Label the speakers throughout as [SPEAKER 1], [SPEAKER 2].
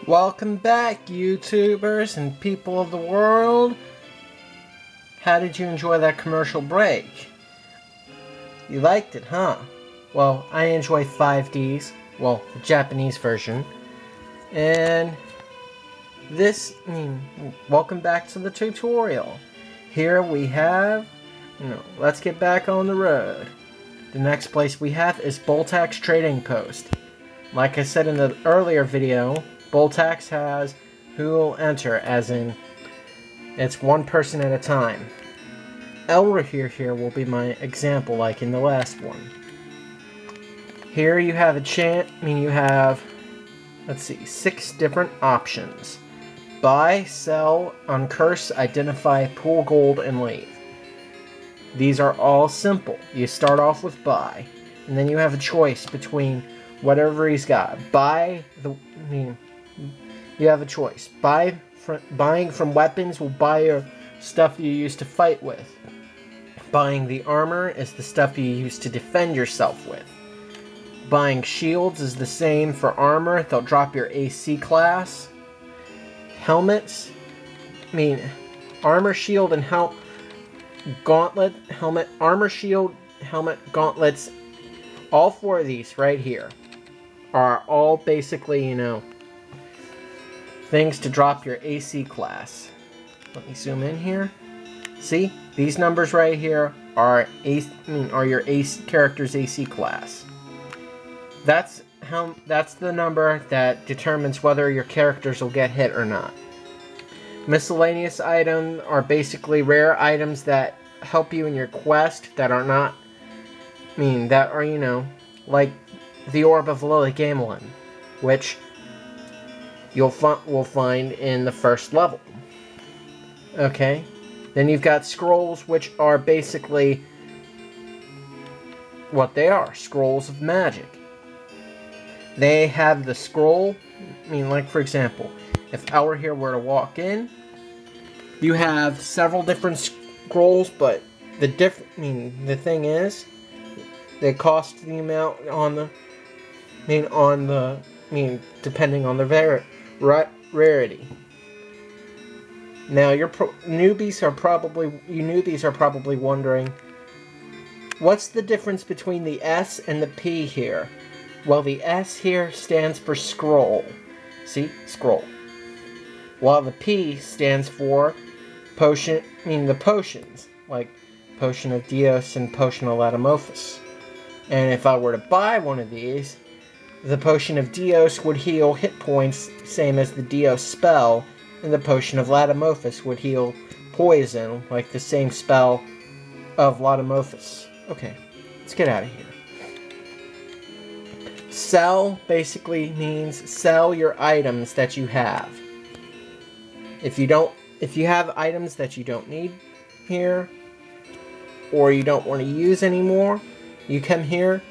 [SPEAKER 1] Welcome back, YouTubers and people of the world. How did you enjoy that commercial break? You liked it, huh? Well, I enjoy 5Ds, well, the Japanese version. And welcome back to the tutorial. Here we have, let's get back on the road. The next place we have is Boltac's Trading Post. Like I said in the earlier video, Boltac has who will enter, as in, it's one person at a time. Hurray here will be my example, like in the last one. Here you have let's see, 6 different options. Buy, sell, uncurse, identify, pool gold, and leave. These are all simple. You start off with buy, and then you have a choice between whatever he's got. You have a choice. Buying from weapons will buy your stuff you use to fight with. Buying the armor is the stuff you use to defend yourself with. Buying shields is the same for armor. They'll drop your AC class. Helmets, armor, shield, and gauntlet, helmet, armor, shield, helmet, gauntlets. All 4 of these right here are all basically, things to drop your AC class. Let me zoom in here. See? These numbers right here are your character's AC class. That's the number that determines whether your characters will get hit or not. Miscellaneous items are basically rare items that help you in your quest that are not, like the Orb of Lily Gamelin, which will find in the first level. Okay? Then you've got scrolls, which are basically what they are, scrolls of magic. They have the scroll, like for example, if Hurray here were to walk in, you have several different scrolls, but the thing is, they cost the amount depending on the rarity. Now, newbies are probably wondering, what's the difference between the S and the P here? Well, the S here stands for scroll. See? Scroll. While the P stands for potion, the potions, like Potion of Dios and Potion of Latymophis. And if I were to buy one of these, the Potion of Dios would heal hit points, same as the Dios spell, and the Potion of Latymophis would heal poison, like the same spell of Latymophis. Okay, let's get out of here. Sell basically means sell your items that you have. If you have items that you don't need here, or you don't want to use anymore, you come here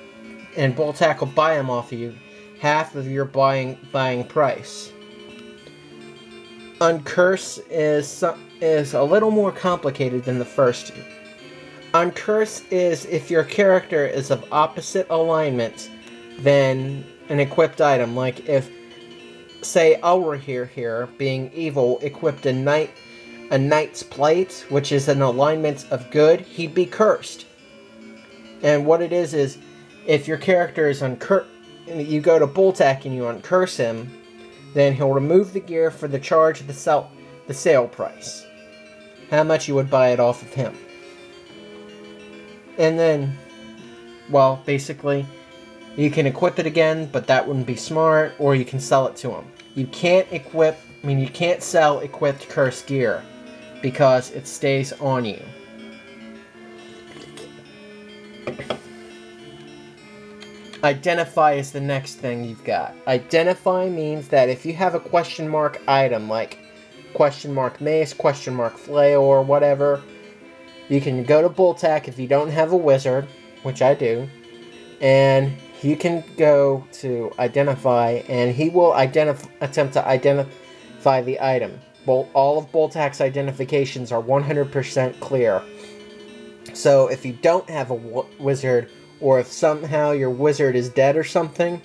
[SPEAKER 1] and Boltac will buy them off of you, half of your buying price. Uncurse is a little more complicated than the first two. Uncurse is if your character is of opposite alignment than an equipped item. Like if, say, Hurray here, being evil, equipped a knight's plate, which is an alignment of good, he'd be cursed. And what it is if your character is you go to Boltac and you uncurse him, then he'll remove the gear for the charge of the sale price. How much you would buy it off of him. And then, well, basically, you can equip it again, but that wouldn't be smart, or you can sell it to him. You can't sell equipped cursed gear, because it stays on you. Identify is the next thing you've got. Identify means that if you have a question mark item, like question mark mace, question mark flail, or whatever, you can go to Boltac if you don't have a wizard, which I do, and you can go to identify, and he will attempt to identify the item. All of Boltac's identifications are 100% clear. So if you don't have a wizard, or if somehow your wizard is dead or something,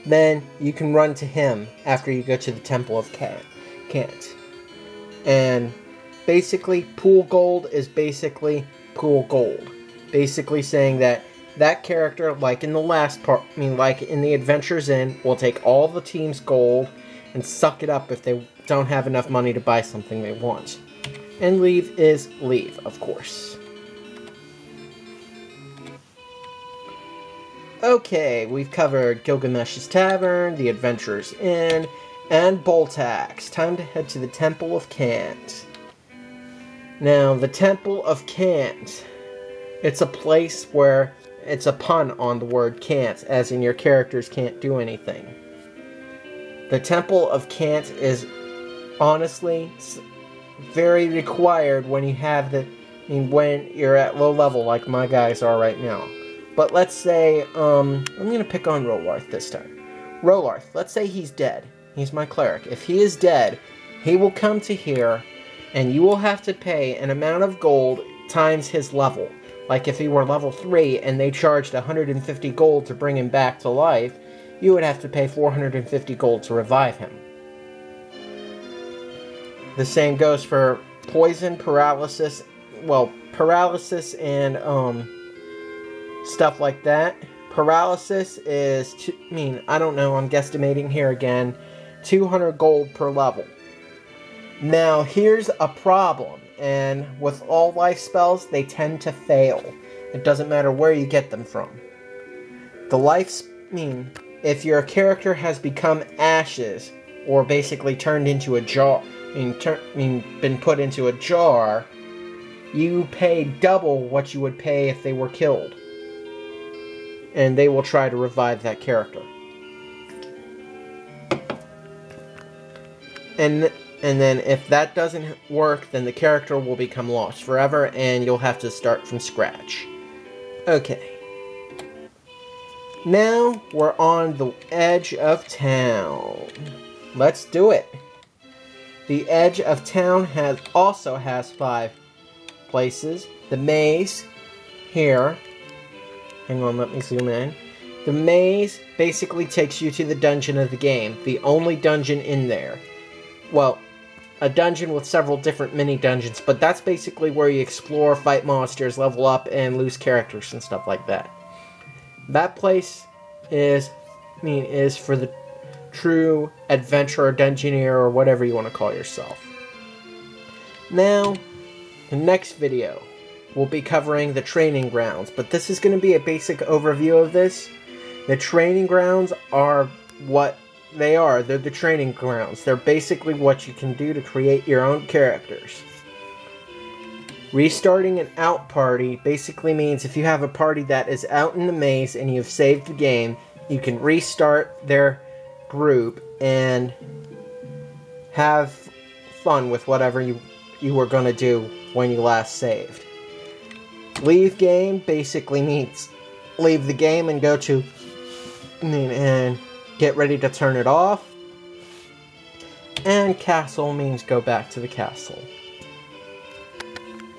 [SPEAKER 1] then you can run to him after you go to the Temple of Cant. And basically, pool gold is basically pool gold. Basically saying that that character, like in the last part, like in the Adventures Inn, will take all the team's gold and suck it up if they don't have enough money to buy something they want. And leave is leave, of course. Okay, we've covered Gilgamesh's Tavern, the Adventurers Inn, and Boltac. Time to head to the Temple of Cant. Now, the Temple of Cant, it's a place where it's a pun on the word can't, as in your characters can't do anything. The Temple of Cant is honestly very required when you have when you're at low level like my guys are right now. But let's say, I'm going to pick on Rolarth this time. Rolarth, let's say he's dead. He's my cleric. If he is dead, he will come to here, and you will have to pay an amount of gold times his level. Like if he were level 3 and they charged 150 gold to bring him back to life, you would have to pay 450 gold to revive him. The same goes for poison, paralysis, and, stuff like that. Paralysis is, I don't know, I'm guesstimating here again, 200 gold per level. Now, here's a problem, and with all life spells, they tend to fail. It doesn't matter where you get them from. If your character has become ashes, or basically turned into a jar, been put into a jar, you pay double what you would pay if they were killed. And they will try to revive that character. And then if that doesn't work, then the character will become lost forever, and you'll have to start from scratch. Okay. Now, we're on the edge of town. Let's do it. The edge of town also has 5 places. The maze, here. Hang on, let me zoom in. The maze basically takes you to the dungeon of the game. The only dungeon in there. Well, a dungeon with several different mini-dungeons, but that's basically where you explore, fight monsters, level up, and lose characters and stuff like that. That place is for the true adventurer, dungeoneer, or whatever you want to call yourself. Now, the next video, we'll be covering the training grounds, but this is going to be a basic overview of this. The training grounds are what they are. They're the training grounds. They're basically what you can do to create your own characters. Restarting an out party basically means if you have a party that is out in the maze and you've saved the game, you can restart their group and have fun with whatever you were going to do when you last saved. Leave game basically means leave the game and go to and get ready to turn it off. And castle means go back to the castle.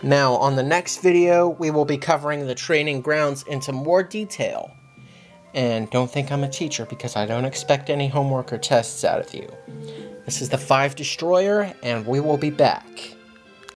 [SPEAKER 1] Now, on the next video, we will be covering the training grounds into more detail. And don't think I'm a teacher because I don't expect any homework or tests out of you. This is the 5 Destroyer, and we will be back.